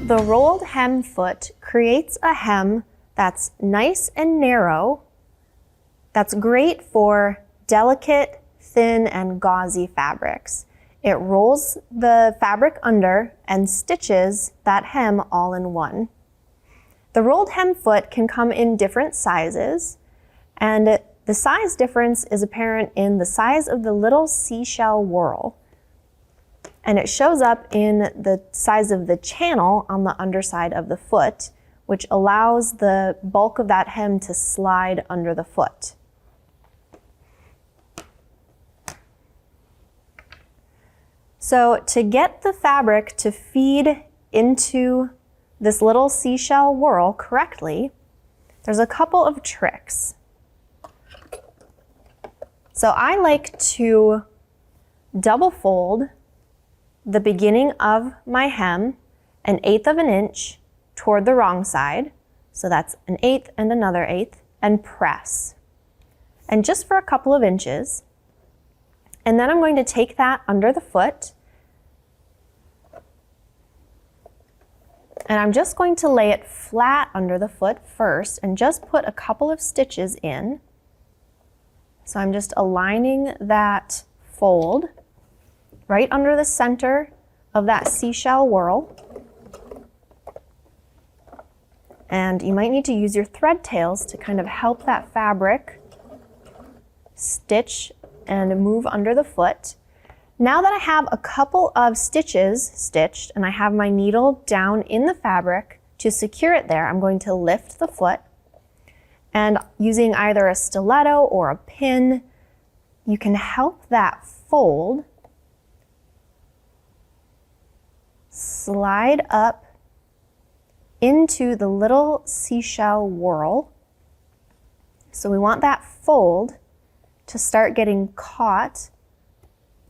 The rolled hem foot creates a hem that's nice and narrow, that's great for delicate, thin, and gauzy fabrics. It rolls the fabric under and stitches that hem all in one. The rolled hem foot can come in different sizes, and the size difference is apparent in the size of the little seashell whorl. And it shows up in the size of the channel on the underside of the foot, which allows the bulk of that hem to slide under the foot. So to get the fabric to feed into this little seashell whorl correctly, there's a couple of tricks. So I like to double fold the beginning of my hem 1/8 of an inch toward the wrong side. So that's 1/8 and another 1/8, and press. And just for a couple of inches. And then I'm going to take that under the foot. And I'm just going to lay it flat under the foot first and just put a couple of stitches in. So I'm just aligning that fold right under the center of that seashell whorl. And you might need to use your thread tails to kind of help that fabric stitch and move under the foot. Now that I have a couple of stitches stitched and I have my needle down in the fabric to secure it there, I'm going to lift the foot, and using either a stiletto or a pin, you can help that fold slide up into the little seashell whorl. So we want that fold to start getting caught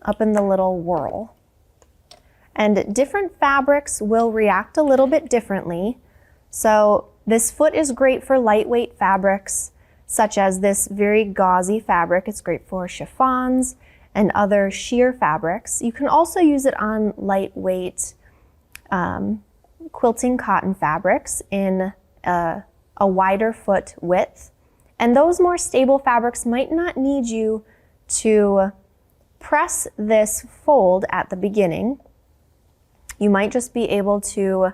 up in the little whorl. And different fabrics will react a little bit differently. So this foot is great for lightweight fabrics, such as this very gauzy fabric. It's great for chiffons and other sheer fabrics. You can also use it on lightweight quilting cotton fabrics in a wider foot width. And those more stable fabrics might not need you to press this fold at the beginning. You might just be able to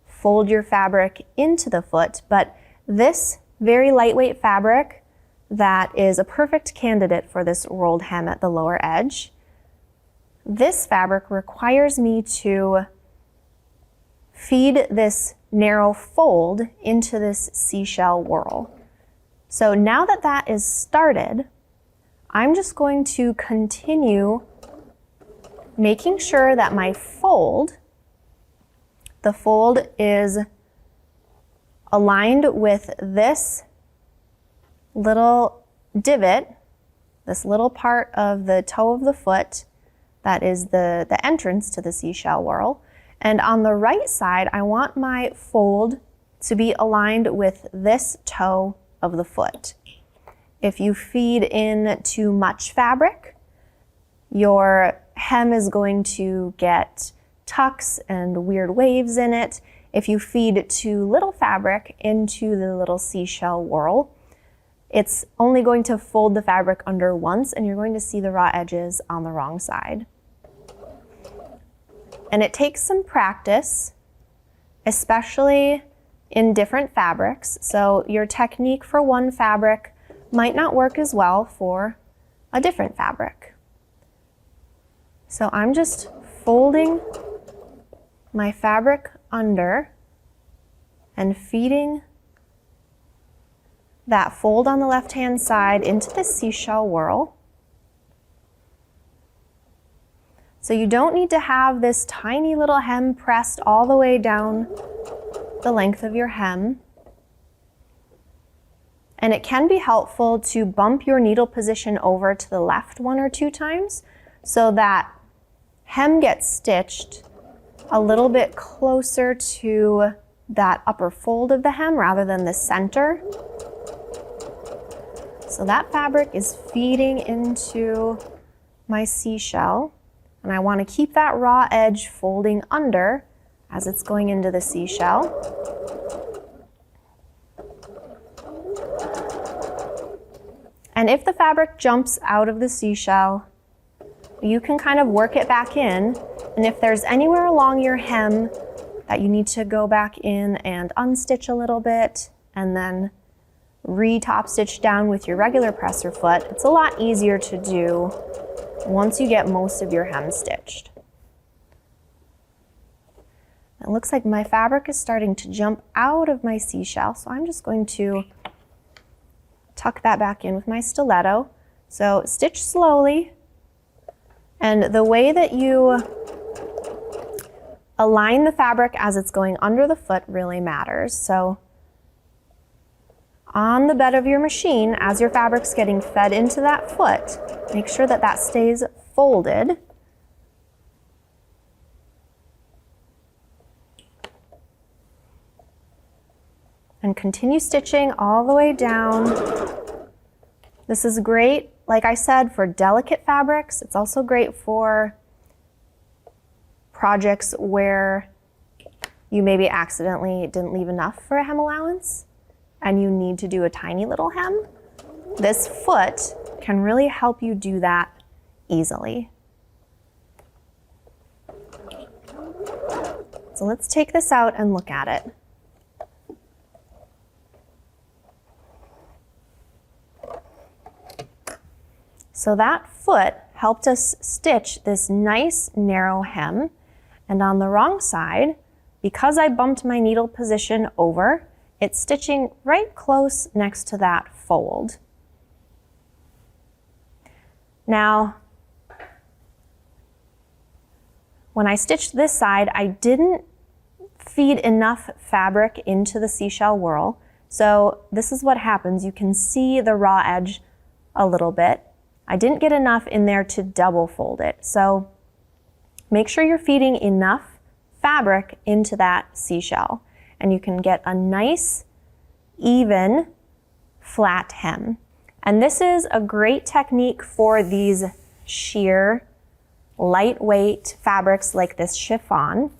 fold your fabric into the foot, but this very lightweight fabric that is a perfect candidate for this rolled hem at the lower edge, this fabric requires me to feed this narrow fold into this seashell whorl. So now that that is started, I'm just going to continue making sure that my fold, the fold is aligned with this little divot, this little part of the toe of the foot that is the entrance to the seashell whorl. And on the right side, I want my fold to be aligned with this toe of the foot. If you feed in too much fabric, your hem is going to get tucks and weird waves in it. If you feed too little fabric into the little seashell whorl, it's only going to fold the fabric under once, and you're going to see the raw edges on the wrong side. And it takes some practice, especially in different fabrics. So your technique for one fabric might not work as well for a different fabric. So I'm just folding my fabric under and feeding that fold on the left-hand side into the seashell whorl. So you don't need to have this tiny little hem pressed all the way down the length of your hem. And it can be helpful to bump your needle position over to the left 1 or 2 times so that hem gets stitched a little bit closer to that upper fold of the hem rather than the center. So that fabric is feeding into my seashell, and I want to keep that raw edge folding under as it's going into the seashell. And if the fabric jumps out of the seashell, you can kind of work it back in. And if there's anywhere along your hem that you need to go back in and unstitch a little bit and then re-top stitch down with your regular presser foot, it's a lot easier to do once you get most of your hem stitched. It looks like my fabric is starting to jump out of my seashell, so I'm just going to tuck that back in with my stiletto. So stitch slowly, and the way that you align the fabric as it's going under the foot really matters. So on the bed of your machine, as your fabric's getting fed into that foot, make sure that that stays folded. And continue stitching all the way down. This is great, like I said, for delicate fabrics. It's also great for projects where you maybe accidentally didn't leave enough for a hem allowance and you need to do a tiny little hem. This foot can really help you do that easily. So let's take this out and look at it. So that foot helped us stitch this nice narrow hem, and on the wrong side, because I bumped my needle position over, it's stitching right close next to that fold. Now, when I stitched this side, I didn't feed enough fabric into the seashell whirl, so this is what happens. You can see the raw edge a little bit. I didn't get enough in there to double fold it. So make sure you're feeding enough fabric into that seashell and you can get a nice, even, flat hem. And this is a great technique for these sheer, lightweight fabrics like this chiffon.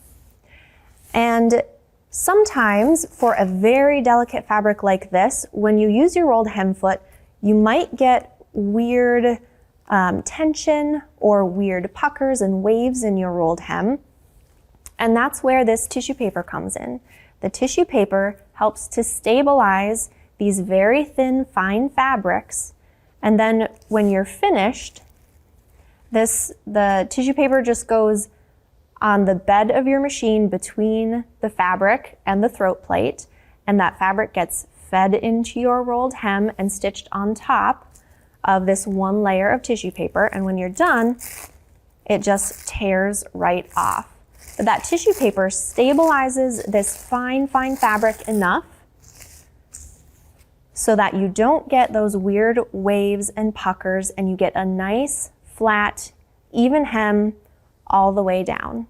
And sometimes for a very delicate fabric like this, when you use your rolled hem foot, you might get weird tension or weird puckers and waves in your rolled hem. And that's where this tissue paper comes in. The tissue paper helps to stabilize these very thin, fine fabrics. And then when you're finished, the tissue paper just goes on the bed of your machine between the fabric and the throat plate, and that fabric gets fed into your rolled hem and stitched on top of this one layer of tissue paper, and when you're done, it just tears right off. But that tissue paper stabilizes this fine, fine fabric enough so that you don't get those weird waves and puckers and you get a nice, flat, even hem all the way down.